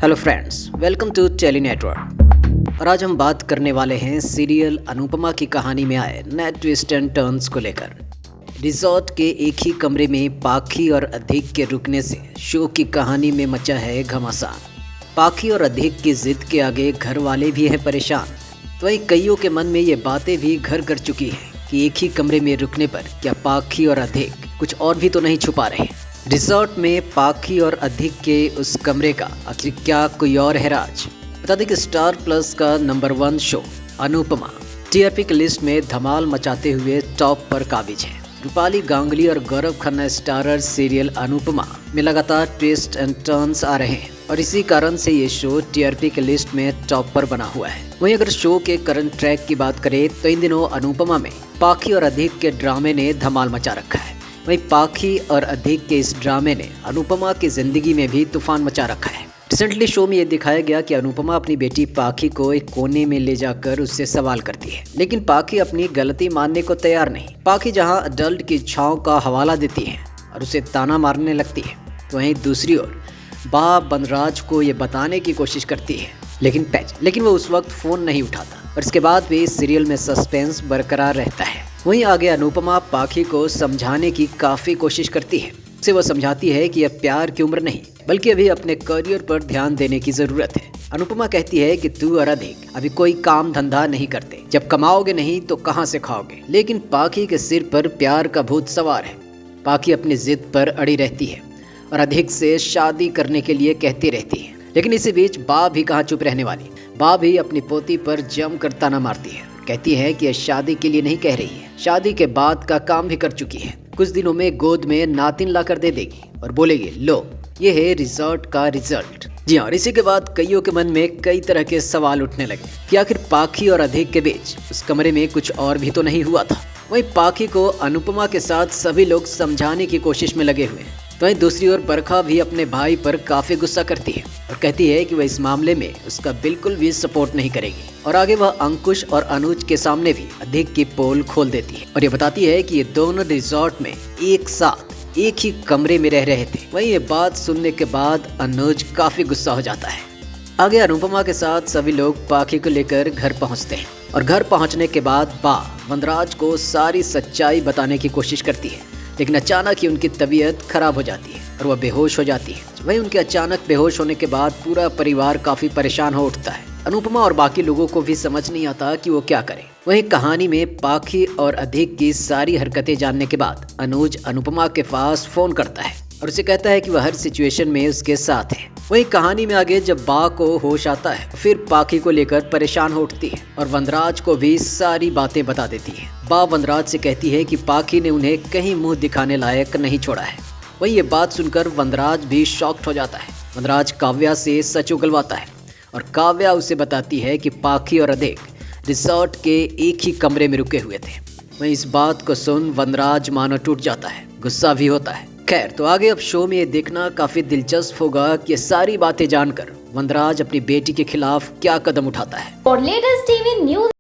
Hello friends, welcome to Tele Network. और आज हम बात करने वाले हैं सीरियल अनुपमा की कहानी में आए नए ट्विस्ट एंड टर्न्स को लेकर। रिजॉर्ट के एक ही कमरे में पाखी और अधिक के रुकने से शो की कहानी में मचा है घमासान। पाखी और अधिक की जिद के आगे घर वाले भी हैं परेशान। तो वहीं कईयों के मन में ये बातें भी घर कर चुकी हैं कि एक ही कमरे में रुकने पर क्या पाखी और अधिक कुछ और भी तो नहीं छुपा रहे। रिजॉर्ट में पाखी और अधिक के उस कमरे का आखिर क्या कोई और है राज। बता दें कि स्टार प्लस का नंबर 1 शो अनुपमा टीआरपी की लिस्ट में धमाल मचाते हुए टॉप पर काबिज है। रूपाली गांगुली और गौरव खन्ना स्टारर सीरियल अनुपमा में लगातार ट्विस्ट एंड टर्न्स आ रहे हैं और इसी कारण से ये शो टीआरपी की लिस्ट में टॉप पर बना हुआ है। वहीं अगर शो के करंट ट्रैक की बात करें तो इन दिनों अनुपमा में पाखी और अधिक के ड्रामे ने धमाल मचा रखा है। वहीं पाखी और अधिक के इस ड्रामे ने अनुपमा की जिंदगी में भी तूफान मचा रखा है। रिसेंटली शो में ये दिखाया गया कि अनुपमा अपनी बेटी पाखी को एक कोने में ले जाकर उससे सवाल करती है, लेकिन पाखी अपनी गलती मानने को तैयार नहीं। पाखी जहां अडल्ट की इच्छाओं का हवाला देती है और उसे ताना मारने लगती है, तो वहीं दूसरी ओर बा बनराज को ये बताने की कोशिश करती है, लेकिन वो उस वक्त फ़ोन नहीं उठाता और इसके बाद भी इस सीरियल में सस्पेंस बरकरार रहता है। वहीं आगे अनुपमा पाखी को समझाने की काफ़ी कोशिश करती है। उसे वो समझाती है कि यह प्यार की उम्र नहीं बल्कि अभी अपने करियर पर ध्यान देने की ज़रूरत है। अनुपमा कहती है कि तू और अधिक अभी कोई काम धंधा नहीं करते, जब कमाओगे नहीं तो कहाँ से खाओगे। लेकिन पाखी के सिर पर प्यार का भूत सवार है। पाखी अपनी जिद पर अड़ी रहती है और अधिक से शादी करने के लिए कहती रहती है, लेकिन इसी बीच बा भी कहाँ चुप रहने वाली। बा भी अपनी पोती पर जम कर ताना मारती है, कहती है कि यह शादी के लिए नहीं कह रही है, शादी के बाद का काम भी कर चुकी है। कुछ दिनों में गोद में नातिन ला कर दे देगी और बोलेगी, लो ये है रिजॉर्ट का रिजल्ट। जी हाँ, और इसी के बाद कईयों के मन में कई तरह के सवाल उठने लगे कि आखिर पाखी और अधिक के बीच उस कमरे में कुछ और भी तो नहीं हुआ था। वहीं पाखी को अनुपमा के साथ सभी लोग समझाने की कोशिश में लगे हुए हैं। तो वहीं दूसरी ओर बरखा भी अपने भाई पर काफी गुस्सा करती है और कहती है कि वह इस मामले में उसका बिल्कुल भी सपोर्ट नहीं करेगी। और आगे वह अंकुश और अनुज के सामने भी अधिक की पोल खोल देती है और ये बताती है कि ये दोनों रिजॉर्ट में एक साथ एक ही कमरे में रह रहे थे। वहीं ये बात सुनने के बाद अनुज काफी गुस्सा हो जाता है। आगे अनुपमा के साथ सभी लोग पाखी को लेकर घर पहुंचते हैं और घर पहुंचने के बाद बा वनराज को सारी सच्चाई बताने की कोशिश करती है, लेकिन अचानक ही उनकी तबीयत खराब हो जाती है और वह बेहोश हो जाती है। वहीं उनके अचानक बेहोश होने के बाद पूरा परिवार काफी परेशान हो उठता है। अनुपमा और बाकी लोगों को भी समझ नहीं आता कि वो क्या करें। वहीं कहानी में पाखी और अधिक की सारी हरकतें जानने के बाद अनुज अनुपमा के पास फोन करता है और उसे कहता है कि वह हर सिचुएशन में उसके साथ है। वहीं कहानी में आगे जब बा को होश आता है फिर पाखी को लेकर परेशान हो उठती है और वनराज को भी सारी बातें बता देती है। बा वनराज से कहती है कि पाखी ने उन्हें कहीं मुंह दिखाने लायक नहीं छोड़ा है। वहीं ये बात सुनकर वनराज भी शॉक्ड हो जाता है। वनराज काव्या से सच उगलवाता है और काव्या उसे बताती है कि पाखी और अधिक रिजॉर्ट के एक ही कमरे में रुके हुए थे। वहीं इस बात को सुन वनराज मानो टूट जाता है, गुस्सा भी होता है। खैर, तो आगे अब शो में ये देखना काफी दिलचस्प होगा कि ये सारी बातें जानकर वनराज अपनी बेटी के खिलाफ क्या कदम उठाता है। For latest TV news